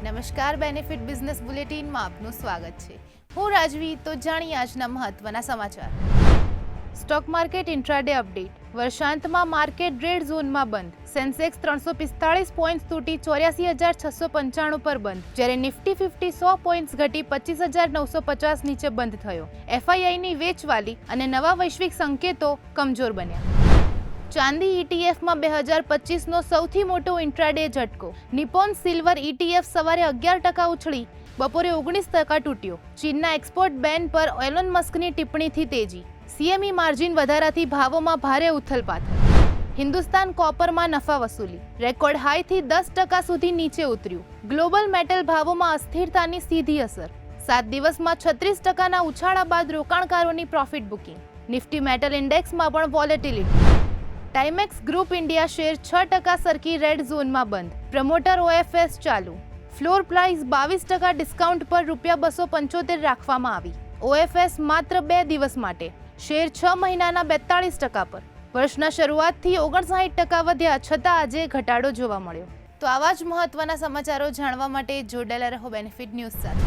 નમસ્કાર, benefit business બુલેટિનમાં આપનું સ્વાગત છે. હું રાજવી. તો જાણીએ આજના મહત્વના સમાચાર. Stock market intraday update. વર્ષાંતમાં માર્કેટ રેડ ઝોનમાં બંધ. સેન્સેક્સ 345 પોઈન્ટ્સ તૂટી 84,695 પર બંધ, જ્યારે નિફ્ટી 50 100 પોઈન્ટ્સ ઘટી 25,950 નીચે બંધ થયો. એફઆઈઆઈની વેચવાલી અને નવા વૈશ્વિક સંકેતો કમજોર બન્યા. ચાંદી ઇટીએફમાં 2025નો સૌથી મોટો ઇન્ટ્રાડે ઝટકો. નિપ્પોન સિલ્વર ઇટીએફ સવારે 11% ઉછળી બપોરે 19% તૂટ્યો. ચીનના એક્સપોર્ટ બેન પર એલોન મસ્કની ટિપ્પણીથી તેજી. સીએમઈ માર્જિન વધારાથી ભાવોમાં ભારે ઉથલપાથલ. હિન્દુસ્તાન કોપરમાં નફા વસૂલી. રેકોર્ડ હાઈથી 10% સુધી નીચે ઉતર્યું. ગ્લોબલ મેટલ ભાવોમાં અસ્થિરતાની સીધી અસર. 7 દિવસમાં 36%ના ઉછાળા બાદ રોકાણકારોની પ્રોફિટ બુકિંગ. નિફ્ટી મેટલ ઇન્ડેક્સમાં પણ volatility. Timex group India share 6% સરકી રેડ ઝોનમાં બંધ. પ્રમોટર ઓએફએસ ચાલુ. ફ્લોર પ્રાઇસ 22% ડિસ્કાઉન્ટ પર ₹275 રાખવામાં આવી. ઓએફએસ માત્ર 2 દિવસ માટે. શેર 6 મહિનાના 42% પર. વર્ષના શરૂઆતથી 59% વધ્યા છતાં આજે ઘટાડો જોવા મળ્યો. તો આવા જ મહત્વના સમાચારો જાણવા માટે જોડાયેલા રહો બેનિફિટ ન્યૂઝ સાથે.